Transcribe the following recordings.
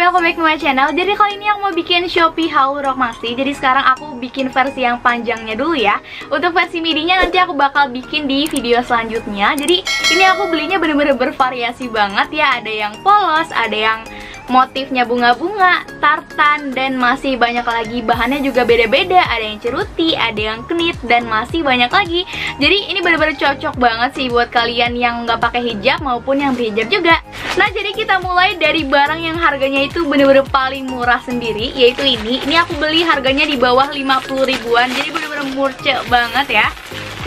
welcome back to my channel. Jadi kali ini aku mau bikin Shopee haul rok maxi. Jadi sekarang aku bikin versi yang panjangnya dulu ya. Untuk versi midinya nanti aku bakal bikin di video selanjutnya. Jadi ini aku belinya bener-bener bervariasi banget ya. Ada yang polos, ada yang motifnya bunga-bunga, tartan, dan masih banyak lagi. Bahannya juga beda-beda, ada yang ceruti, ada yang knit, dan masih banyak lagi. Jadi ini bener-bener cocok banget sih buat kalian yang nggak pakai hijab maupun yang berhijab juga. Nah, jadi kita mulai dari barang yang harganya itu bener-bener paling murah sendiri, yaitu ini. Ini aku beli harganya di bawah 50 ribuan, jadi bener-bener murce banget ya.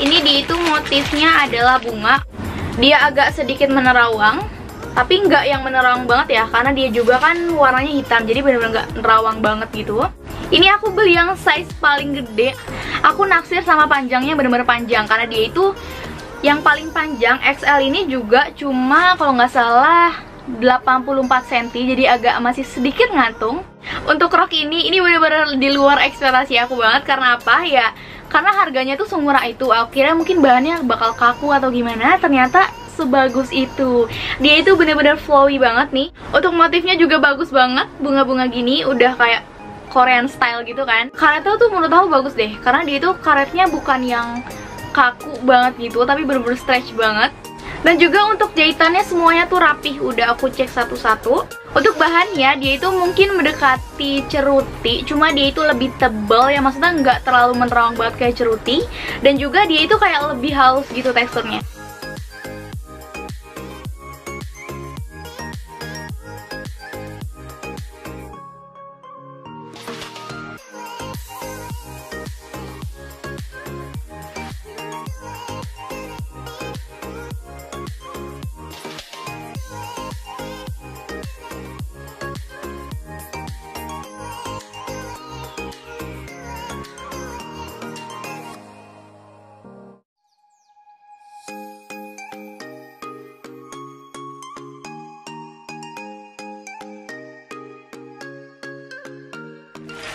Ini di itu motifnya adalah bunga. Dia agak sedikit menerawang, tapi nggak yang menerawang banget ya, karena dia juga kan warnanya hitam, jadi bener-bener nggak nerawang banget gitu. Ini aku beli yang size paling gede. Aku naksir sama panjangnya, bener-bener panjang, karena dia itu yang paling panjang. XL ini juga cuma kalau nggak salah 84 cm, jadi agak masih sedikit ngantung. Untuk rok ini bener-bener di luar ekspektasi aku banget. Karena apa ya? Karena harganya tuh semurah itu. Aku kira mungkin bahannya bakal kaku atau gimana, ternyata sebagus itu. Dia itu bener-bener flowy banget nih. Untuk motifnya juga bagus banget, bunga-bunga gini, udah kayak Korean style gitu kan. Karetnya tuh menurut aku bagus deh, karena dia itu karetnya bukan yang kaku banget gitu, tapi bener-bener stretch banget. Dan juga untuk jahitannya semuanya tuh rapih, udah aku cek satu-satu. Untuk bahannya dia itu mungkin mendekati ceruti, cuma dia itu lebih tebal ya, maksudnya nggak terlalu menerawang banget kayak ceruti. Dan juga dia itu kayak lebih halus gitu teksturnya.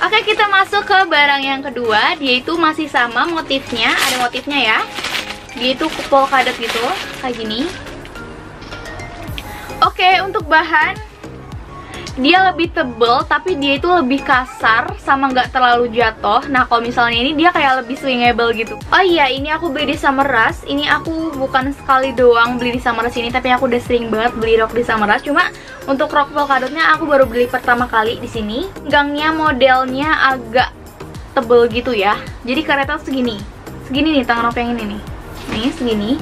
Oke, kita masuk ke barang yang kedua. Dia itu masih sama motifnya, ada motifnya ya. Dia itu polkadot gitu, kayak gini. Oke, untuk bahan dia lebih tebel, tapi dia itu lebih kasar sama nggak terlalu jatuh. Nah, kalau misalnya ini dia kayak lebih swingable gitu. Oh iya, ini aku beli di Summer Rush. Ini aku bukan sekali doang beli di Summer Rush ini, tapi aku udah sering banget beli rok di Summer Rush. Cuma untuk rok polkadotnya aku baru beli pertama kali di sini. Gangnya modelnya agak tebel gitu ya. Jadi karetnya segini. Segini nih tangan rok yang ini nih. Nih, segini.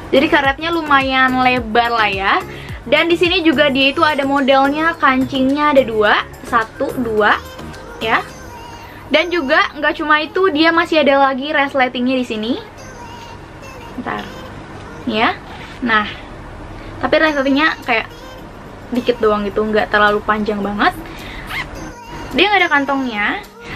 Jadi karetnya lumayan lebar lah ya. Dan di sini juga dia itu ada modelnya, kancingnya ada dua, 1, 2 ya. Dan juga nggak cuma itu, dia masih ada lagi resletingnya di sini. Bentar. Ya. Nah, tapi resletingnya kayak dikit doang gitu, nggak terlalu panjang banget. Dia nggak ada kantongnya.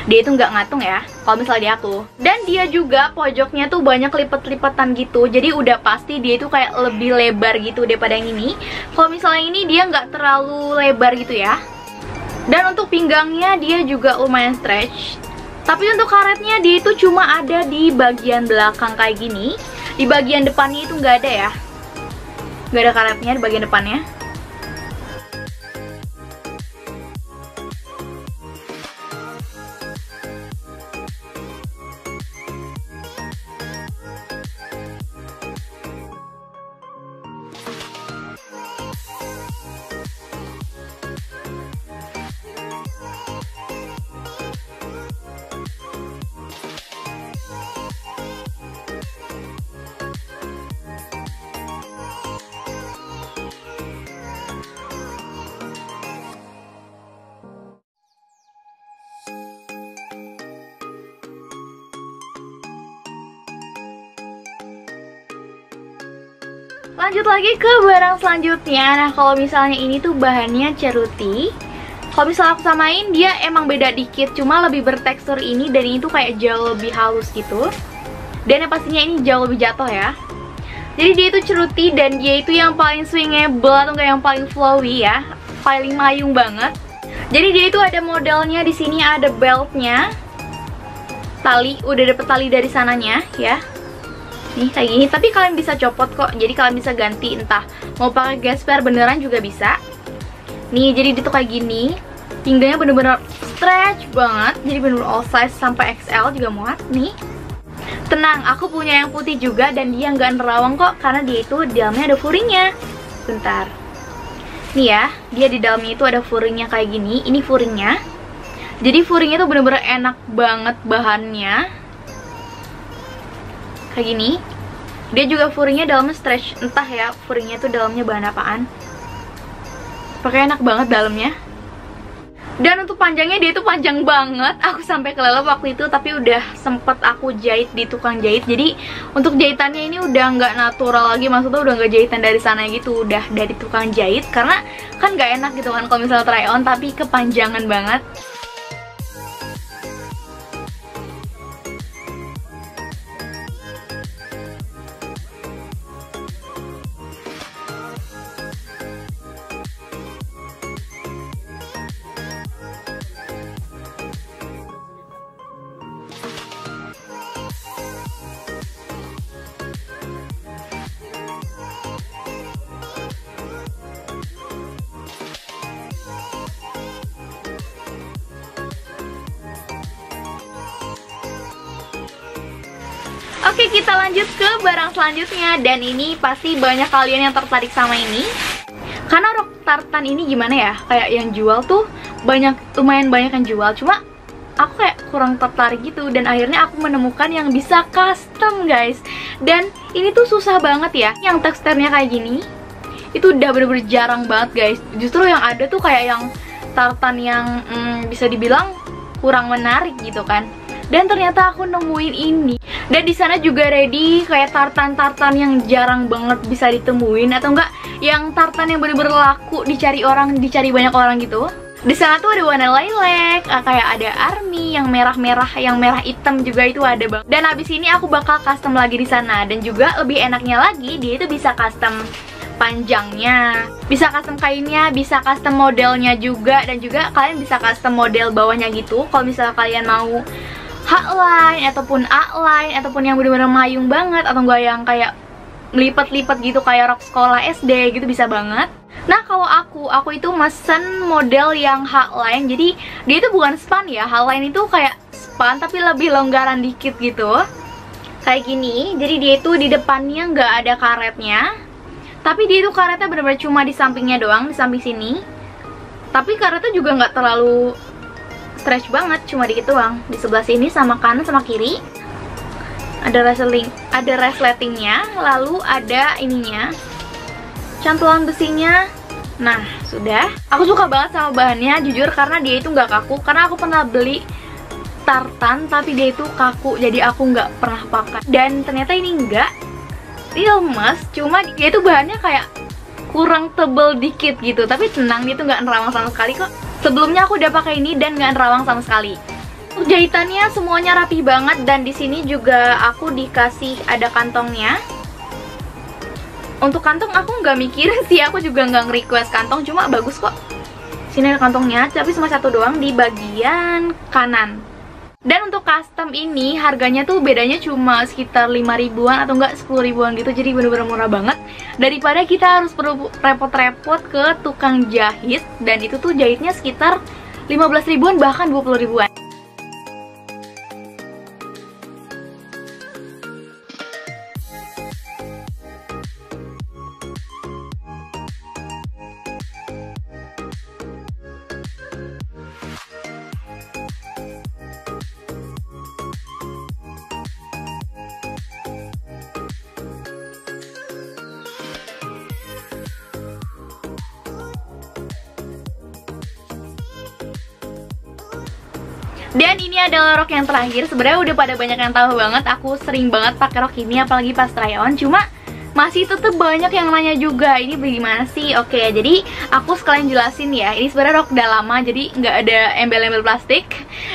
Dia itu nggak ngatung ya, kalau misalnya di aku. Dan dia juga pojoknya tuh banyak lipet-lipetan gitu, jadi udah pasti dia itu kayak lebih lebar gitu daripada yang ini. Kalau misalnya ini dia nggak terlalu lebar gitu ya. Dan untuk pinggangnya dia juga lumayan stretch. Tapi untuk karetnya dia itu cuma ada di bagian belakang kayak gini. Di bagian depannya itu nggak ada ya. Nggak ada karetnya di bagian depannya. Lanjut lagi ke barang selanjutnya. Nah, kalau misalnya ini tuh bahannya ceruti. Kalau misalnya aku samain, dia emang beda dikit, cuma lebih bertekstur ini, dan ini tuh kayak jauh lebih halus gitu. Dan yang pastinya ini jauh lebih jatuh ya. Jadi dia itu ceruti, dan dia itu yang paling swingable atau enggak yang paling flowy ya, paling mayung banget. Jadi dia itu ada modelnya di sini, ada beltnya, tali, udah dapet tali dari sananya ya. Nih kayak gini, tapi kalian bisa copot kok, jadi kalian bisa ganti, entah mau pakai gesper beneran juga bisa. Nih, jadi dia tuh kayak gini. Pinggangnya bener-bener stretch banget. Jadi bener-bener all size sampai XL juga muat. Nih. Tenang, aku punya yang putih juga dan dia nggak nerawang kok, karena dia itu di dalamnya ada furingnya. Bentar. Nih ya, dia di dalamnya itu ada furingnya kayak gini. Ini furingnya. Jadi furingnya tuh bener-bener enak banget bahannya. Kayak gini. Dia juga furingnya dalamnya stretch. Entah ya, furingnya tuh dalamnya bahan apaan. Pakai enak banget dalamnya. Dan untuk panjangnya dia tuh panjang banget. Aku sampai kelelep waktu itu, tapi udah sempet aku jahit di tukang jahit. Jadi untuk jahitannya ini udah nggak natural lagi, maksudnya udah nggak jahitan dari sana gitu, udah dari tukang jahit. Karena kan nggak enak gitu kan kalau misalnya try on tapi kepanjangan banget. Oke, kita lanjut ke barang selanjutnya. Dan ini pasti banyak kalian yang tertarik sama ini, karena rok tartan ini gimana ya, kayak yang jual tuh lumayan banyak yang jual. Cuma aku kayak kurang tertarik gitu. Dan akhirnya aku menemukan yang bisa custom guys. Dan ini tuh susah banget ya. Yang teksturnya kayak gini itu udah bener-bener jarang banget guys. Justru yang ada tuh kayak yang tartan yang bisa dibilang kurang menarik gitu kan. Dan ternyata aku nemuin ini. Dan di sana juga ready kayak tartan-tartan yang jarang banget bisa ditemuin, atau enggak yang tartan yang bener-bener laku dicari banyak orang gitu. Di sana tuh ada warna lilac, kayak ada army yang merah-merah, yang merah hitam juga itu ada banget. Dan abis ini aku bakal custom lagi di sana. Dan juga lebih enaknya lagi, dia itu bisa custom panjangnya, bisa custom kainnya, bisa custom modelnya juga. Dan juga kalian bisa custom model bawahnya gitu. Kalau misalnya kalian mau H-line ataupun A-line ataupun yang bener-bener mayung banget, atau enggak yang kayak lipat-lipat gitu kayak rok sekolah SD gitu, bisa banget. Nah, kalau aku itu mesen model yang H-line. Jadi dia itu bukan span ya, H-line itu kayak span tapi lebih longgaran dikit gitu. Kayak gini. Jadi dia itu di depannya nggak ada karetnya, tapi dia itu karetnya bener-bener cuma di sampingnya doang, di samping sini. Tapi karetnya juga nggak terlalu stretch banget, cuma dikit doang. Di sebelah sini sama kanan sama kiri ada resletingnya, lalu ada ininya, cantulan besinya. Nah, sudah. Aku suka banget sama bahannya jujur, karena dia itu nggak kaku. Karena aku pernah beli tartan tapi dia itu kaku, jadi aku nggak pernah pakai. Dan ternyata ini enggak, ini lemes, cuma dia itu bahannya kayak kurang tebel dikit gitu. Tapi tenang, dia tuh nggak nerawang sama sekali kok. Sebelumnya aku udah pakai ini dan nggak nerawang sama sekali. Untuk jahitannya semuanya rapi banget. Dan di sini juga aku dikasih ada kantongnya. Untuk kantong aku nggak mikirin sih, aku juga nggak nge-request kantong, cuma bagus kok. Sini ada kantongnya, tapi cuma satu doang di bagian kanan. Dan untuk custom ini harganya tuh bedanya cuma sekitar 5 ribuan atau enggak 10 ribuan gitu. Jadi bener-bener murah banget daripada kita harus perlu repot-repot ke tukang jahit. Dan itu tuh jahitnya sekitar 15 ribuan bahkan 20 ribuan. Dan ini adalah rok yang terakhir. Sebenarnya udah pada banyak yang tahu banget, aku sering banget pakai rok ini apalagi pas try on. Cuma masih tetep banyak yang nanya juga, ini bagaimana sih? Oke, jadi aku sekalian jelasin ya. Ini sebenarnya rok udah lama, jadi nggak ada embel-embel plastik.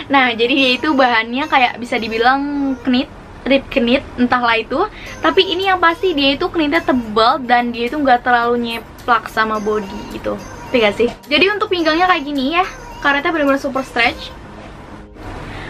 Nah, jadi dia itu bahannya kayak bisa dibilang knit, rib knit, entahlah itu. Tapi ini yang pasti dia itu knitnya tebal dan dia itu nggak terlalu nyeplak sama body gitu. Gak sih? Jadi untuk pinggangnya kayak gini ya, karetnya benar-benar super stretch.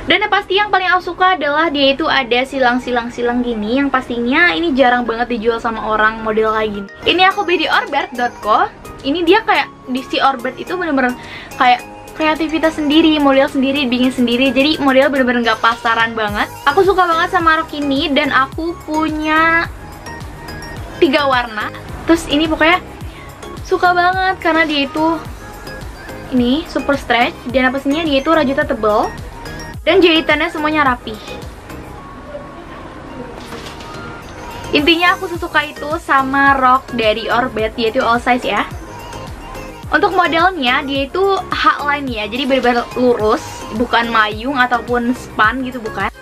Dan yang pasti yang paling aku suka adalah dia itu ada silang-silang gini, yang pastinya ini jarang banget dijual sama orang model kayak gini. Ini aku beli di orbert.co. Ini dia kayak di si Orbit itu bener-bener kayak kreativitas sendiri, model sendiri, bikin sendiri. Jadi model bener-bener nggak pasaran banget. Aku suka banget sama rok ini dan aku punya 3 warna. Terus ini pokoknya suka banget karena dia itu ini super stretch dan pastinya dia itu rajutnya tebel dan jahitannya semuanya rapi. Intinya aku suka itu sama rok dari Orbit, yaitu all size ya. Untuk modelnya dia itu H-line ya, jadi benar-benar lurus, bukan mayung ataupun span gitu, bukan.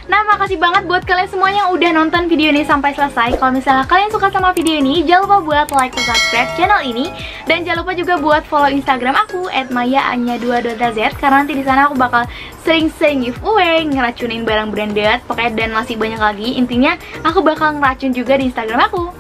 Nah, makasih banget buat kalian semuanya yang udah nonton video ini sampai selesai. Kalau misalnya kalian suka sama video ini, jangan lupa buat like dan subscribe channel ini. Dan jangan lupa juga buat follow Instagram aku @mayaanya2.z, karena nanti di sana aku bakal sering-sering giveaway, ngeracunin barang branded, pokoknya dan masih banyak lagi. Intinya, aku bakal ngeracun juga di Instagram aku.